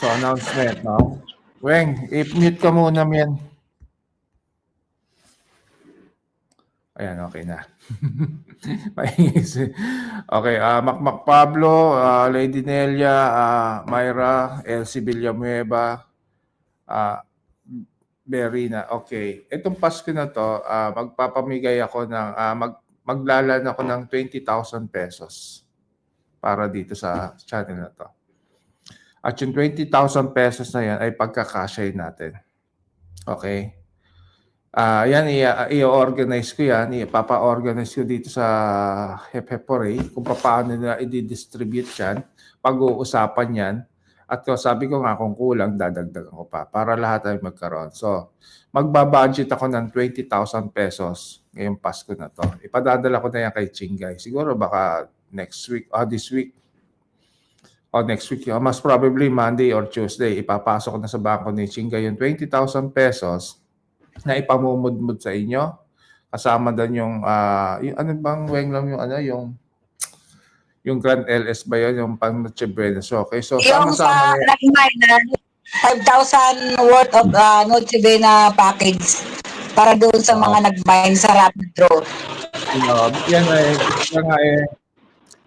So, announcement, no? Weng, i-mute ka muna, men. Ayan, okay na. Okay, Macmac Pablo, Lady Nelia, Myra, Elsie Villanueva, Berina. Okay. Itong Pasko na to, magpapamigay ako ng, maglalan ako ng 20,000 pesos para dito sa channel na to. At yung 20,000 pesos na yan ay pagkakasya natin. Okay? Yan, i-organize ko yan. Ipapa-organize ko dito sa Hep-Hep-Hooray kung paano na i-distribute yan. Pag-uusapan yan. At sabi ko nga kung kulang, dadagdagan ko pa para lahat ay magkaroon. So, magbabudget ako ng 20,000 pesos ngayong Pasko na to. Ipadadala ko na yan kay Chingay. Siguro baka next week, this week. Next week, most probably Monday or Tuesday, ipapasok ko na sa bangko ni Chingay yung 20,000 pesos na ipamumudmud sa inyo. Kasama doon yung ano bang Weng lang yung yung Grand LS ba yun, yung pang Noche Buena. So, okay, so sama-sama na yan. 5,000 worth of Noche Buena package para doon sa mga nag-mine sa rapid draw. Yan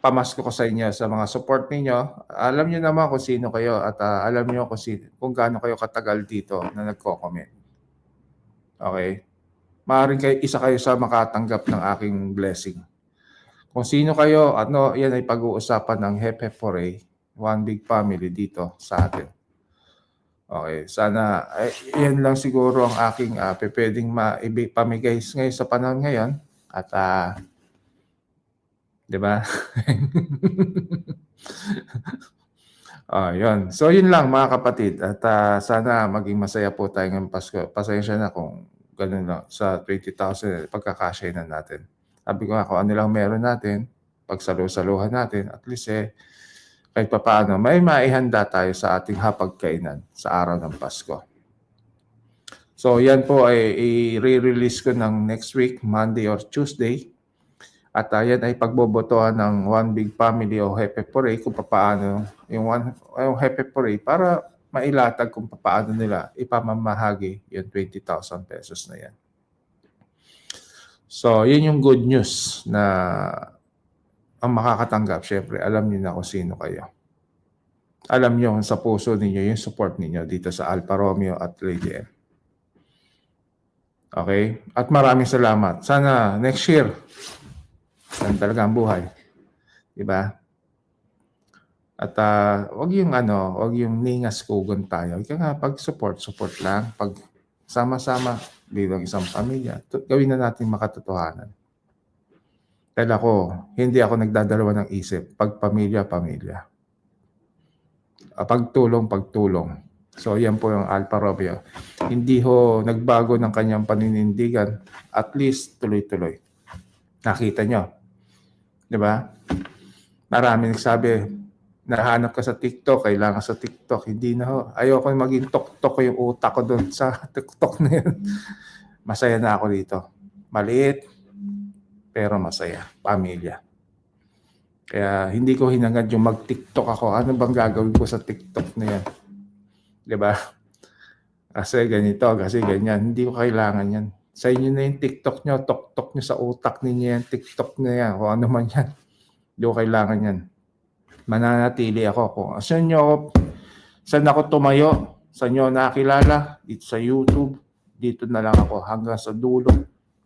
pamasko ko sa inyo, sa mga support ninyo. Alam niyo naman kung sino kayo at alam niyo kung gaano kayo katagal dito na nagko-comment. Okay? Maaaring isa kayo sa makatanggap ng aking blessing. Kung sino kayo, yan ay pag-uusapan ng Hep-Hep-Hooray, One Big Family dito sa atin. Okay, sana, yan lang siguro ang aking pwedeng pamigay ngayon sa panahon ngayon. At, di ba? Yun. So, yun lang mga kapatid. At sana maging masaya po tayo ngayong Pasko. Pasensya na kung ganun lang sa 20,000 pagkakasya na natin. Sabi ko nga kung ano lang meron natin, pagsalusaluhan natin, at least kahit papaano, may maihanda tayo sa ating hapagkainan sa araw ng Pasko. So, yan po ay i-release ko ng next week, Monday or Tuesday. At yan ay pagbobotohan ng One Big Family o Hep-Hep-Hooray kung paano yung Hep-Hep-Hooray para mailatag kung paano nila ipamamahagi yung 20,000 pesos na yan. So, yun yung good news na ang makakatanggap. Siyempre, alam niyo na kung sino kayo. Alam niyo sa puso ninyo yung support ninyo dito sa Alfa Romeo at Lady M. Okay? At maraming salamat. Sana next year, yan talaga ang buhay. Diba? At wag yung ningas kugon tayo. Ika nga, pag-support lang. Pag sama-sama bilang isang pamilya, gawin na natin makatotohanan. Dahil hindi ako nagdadalawa ng isip. Pag pamilya. Pagtulong. So, yan po yung Alfa Romeo. Hindi nagbago ng kanyang paninindigan. At least, tuloy-tuloy. Nakita nyo. Diba? Marami nagsabi, nahanap ka sa TikTok, kailangan sa TikTok. Hindi na ayoko maging tok-tok yung utak ko doon sa TikTok na yun. Masaya na ako dito. Maliit, pero masaya. Pamilya. Kaya hindi ko hinangad yung mag-TikTok ako. Ano bang gagawin ko sa TikTok na yan? Diba? Kasi ganito, kasi ganyan. Hindi ko kailangan yan. Sa inyo na yung TikTok nyo, tok-tok nyo sa utak ninyo yan, TikTok na yan, o ano man yan. Hindi ko kailangan yan. Mananatili ako. Kung saan ako tumayo, saan nyo nakilala, dito sa YouTube, dito na lang ako hanggang sa dulo.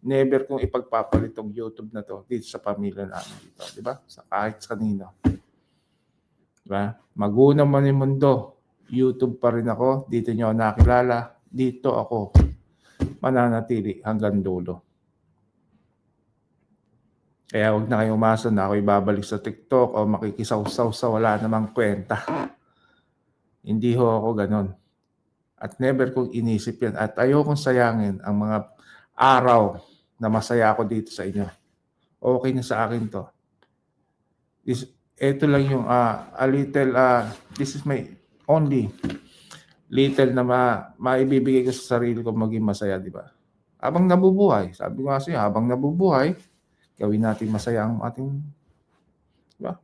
Never kong ipagpapalit tong YouTube na to dito sa pamilya namin dito. Diba? Kahit sa kanino. Diba? Maguna man yung mundo, YouTube pa rin ako, dito nyo nakilala, dito ako mananatili hanggang dulo. Kaya wag na kayong umasa na ako ibabalik sa TikTok o makikisaw-saw sa wala namang kwenta. Hindi ako ganon. At never kong inisip yan. At ayokong sayangin ang mga araw na masaya ako dito sa inyo. Okay na sa akin to. Ito lang yung this is my only little na maibibigay ko sa sarili ko maging masaya, di ba? Habang nabubuhay, sabi ko kasi, habang nabubuhay, gawin natin masaya ang ating, di ba?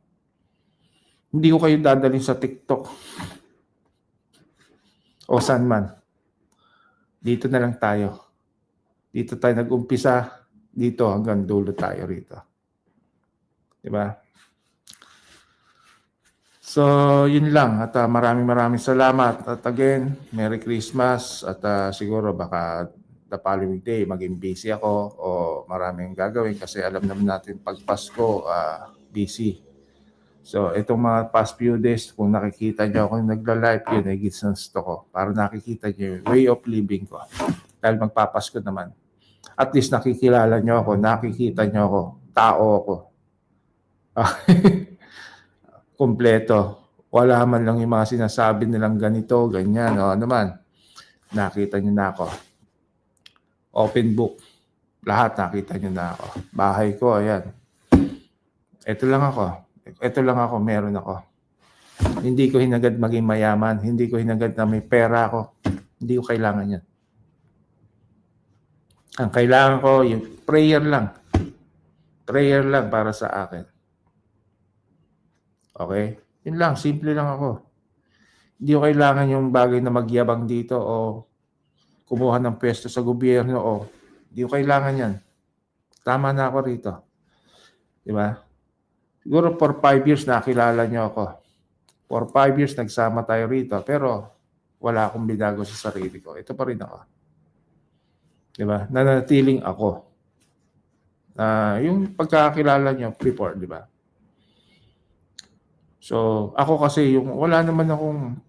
Hindi ko kayo dadalhin sa TikTok. o saan man. Dito na lang tayo. Dito tayo nag-umpisa, dito hanggang dulo tayo rito. Diba? So, yun lang. At maraming salamat. At again, Merry Christmas. At siguro baka the following day, maging busy ako o maraming gagawin kasi alam naman natin pag Pasko, busy. So, itong mga past few days, kung nakikita nyo ako nagla-live, yun ay gits ng gusto ko. Para nakikita nyo yung way of living ko. Dahil magpapasko naman. At least nakikilala nyo ako, nakikita nyo ako, tao ako. Kompleto. Wala man lang yung mga sinasabi nilang ganito, ganyan, o ano man. Nakita nyo na ako. Open book. Lahat nakita nyo na ako. Bahay ko, ayan. Ito lang ako, meron ako. Hindi ko hinagad maging mayaman. Hindi ko hinagad na may pera ako. Hindi ko kailangan yan. Ang kailangan ko, yung prayer lang. Prayer lang para sa akin. Okay? Yun lang, simple lang ako. Hindi ko kailangan yung bagay na magyabang dito o kumuha ng pwesto sa gobyerno o hindi ko kailangan yan. Tama na ako rito. Diba? Siguro for 5 years nakilala nyo ako. For 5 years nagsama tayo rito pero wala akong binago sa sarili ko. Ito pa rin ako. Diba? Nanatiling ako. Yung pagkakilala nyo before, diba? So, ako kasi yung wala naman akong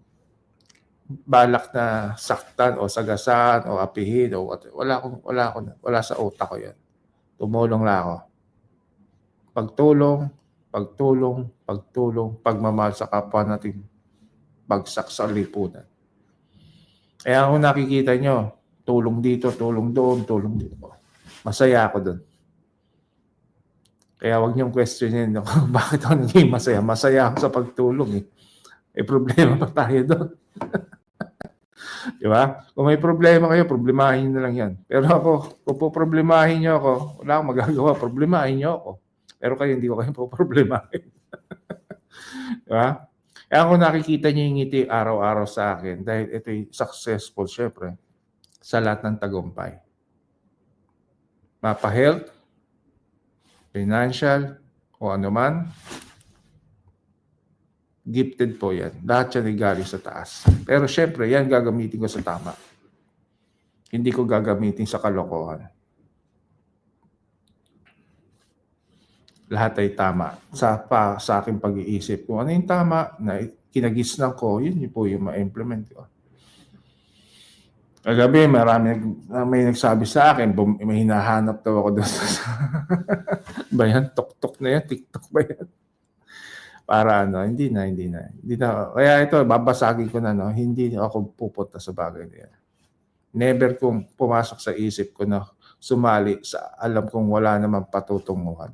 balak na saktan o sagasan o apihin o wala sa utak ko 'yan. Tumulong lang ako. Pagtulong, pagmamahal sa kapwa natin, bagsak sa lipunan. Kaya kung nakikita nyo, tulong dito, tulong doon, tulong dito. Masaya ako doon. Kaya wag niyong questionin bakit ako naging masaya. Masaya ako sa pagtulong eh. May problema pa tayo doon. Di ba? Kung may problema kayo, problemahin na lang yan. Pero ako, kung poproblemahin niyo ako, wala akong magagawa. Problemahin niyo ako. Pero kayo, hindi ko kayo poproblemahin. Di ba? Kaya kung nakikita niyo yung ngiti araw-araw sa akin, dahil ito'y successful, syempre, sa lahat ng tagumpay. Mapa-health, financial, o anuman, gifted po yan. Lahat yan ay galing sa taas. Pero syempre, yan gagamitin ko sa tama. Hindi ko gagamitin sa kalokohan. Lahat ay tama. Sa aking pag-iisip. Kung ano yung tama na kinagisnan ko, yun po yung ma-implement ko. Kagabi, may nagsabi sa akin, may hinahanap daw ako doon. Ba yan? Tok-tok na yan? TikTok ba yan? Para ano, hindi na. Kaya ito, babasagin ko na, no? Hindi ako pupunta sa bagay niya. Never kong pumasok sa isip ko na sumali sa alam kong wala namang patutunguhan.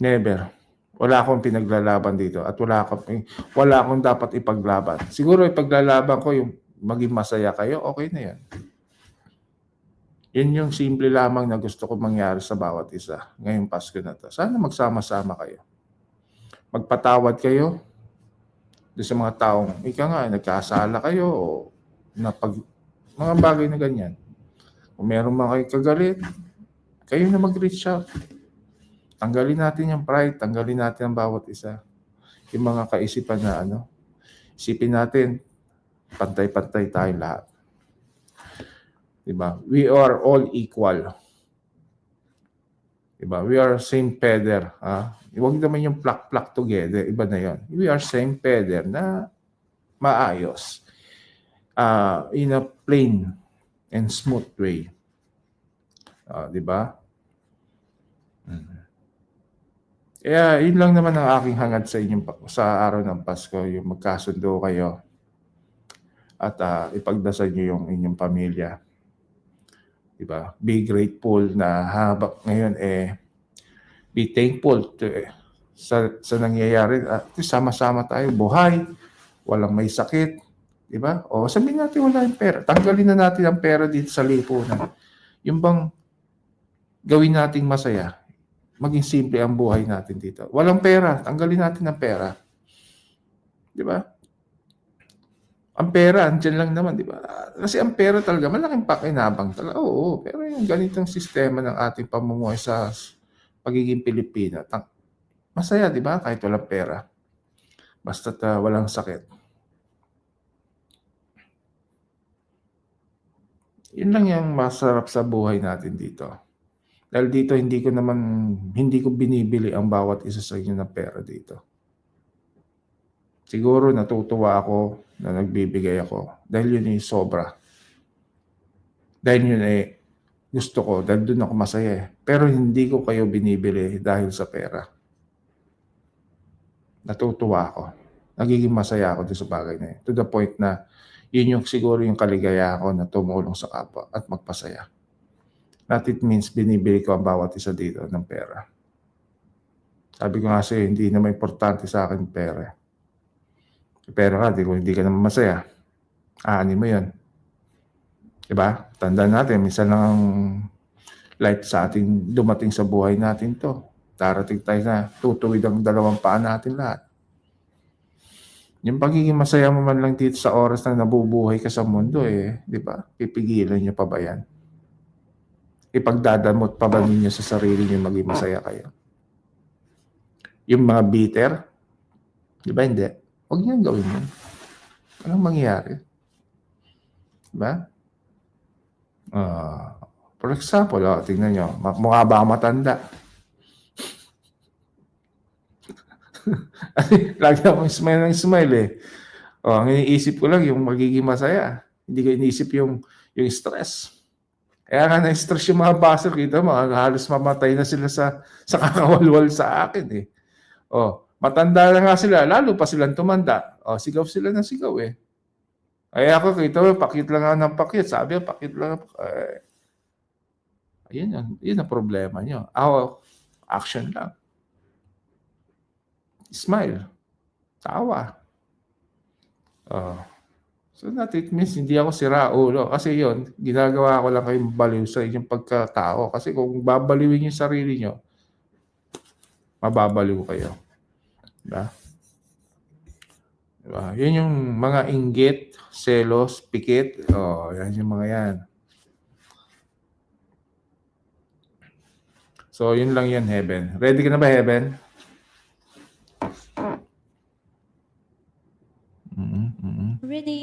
Never. Wala akong pinaglalaban dito at wala akong dapat ipaglaban. Siguro ipaglalaban ko yung maging masaya kayo, okay na yan. Yun yung simple lamang na gusto ko mangyari sa bawat isa ngayong Pasko na to. Sana magsama-sama kayo. Magpatawad kayo doon sa mga taong nagkasala kayo o mga bagay na ganyan. Kung meron mga kayo kagalit, kayo na mag-reach out. Tanggalin natin yung pride, tanggalin natin ang bawat isa. Yung mga kaisipan na isipin natin, pantay-pantay tayong lahat. Diba? We are all equal. Diba? We are same feather. Huwag naman yung plak-plak together. Iba na yon. We are same feather na maayos. In a plain and smooth way. Diba? Kaya yun lang naman ang aking hangad sa inyong sa araw ng Pasko. Yung magkasundo kayo. At ipagdasal nyo yung inyong pamilya. Diba? Be grateful na habang ngayon be thankful sa nangyayari. Sama-sama tayo, buhay, walang may sakit. Diba? O sabihin natin wala yung pera. Tanggalin na natin ang pera dito sa lipunan. Yung bang gawin nating masaya. Maging simple ang buhay natin dito. Walang pera, tanggalin natin ang pera. Diba? Ang pera, andyan lang naman, di ba? Kasi ang pera talaga, malaking pakinabang talaga. Oo, pero yung ganitong sistema ng ating pamumuhay sa pagiging Pilipino, masaya, di ba? Kahit walang pera. Basta't walang sakit. Yun lang yung masarap sa buhay natin dito. Dahil dito, hindi ko binibili ang bawat isa sa inyo ng pera dito. Siguro natutuwa ako na nagbibigay ako dahil yun yung sobra. Dahil yun gusto ko, dahil doon ako masaya eh. Pero hindi ko kayo binibili dahil sa pera. Natutuwa ako. Nagiging masaya ako doon sa bagay na yun. To the point na yun yung siguro yung kaligaya ko na tumulong sa kapwa at magpasaya. That it means binibili ko ang bawat isa dito ng pera. Sabi ko nga sa'yo, hindi naman importante sa akin pera. Pero nga, hindi ka naman masaya. Aanin mo yun. Diba? Tandaan natin, minsan lang ang light sa ating dumating sa buhay natin to. Darating tayo na tutuwid ang dalawang paa natin lahat. Yung pagiging masaya mo man lang dito sa oras na nabubuhay ka sa mundo di ba? Pipigilan niyo pa ba yan? Ipagdadamot pa ba ninyo sa sarili niyo maging masaya kayo? Yung mga bitter, di ba hindi? Huwag niyo gawin yun. Anong mangyayari? Diba? For example, tingnan nyo, mukha ba matanda? Lagi akong smile ng smile eh. Ang iniisip ko lang yung magiging masaya. Hindi ko iniisip yung stress. Kaya nga na-stress yung mga baser, kita mo, halos mamatay na sila sa kakawalwal sa akin eh. Matanda na nga sila, lalo pa silang tumanda. Sigaw sila ng sigaw eh. Ay ako, kita mo, pakit lang nga ng pakit. Sabi ko, pakit lang. Yun ang problema nyo. Ako, action lang. Smile. Tawa. So that it means hindi ako sira ulo. Kasi yun, ginagawa ko lang kayong baliw sa inyong pagkatao. Kasi kung babaliwin yung sarili nyo, mababaliw kayo. Diba? Diba? Yun yung mga inggit, selos, pikit. Yan yung mga yan. So, yun lang yan, Heaven. Ready ka na ba, Heaven? Ready.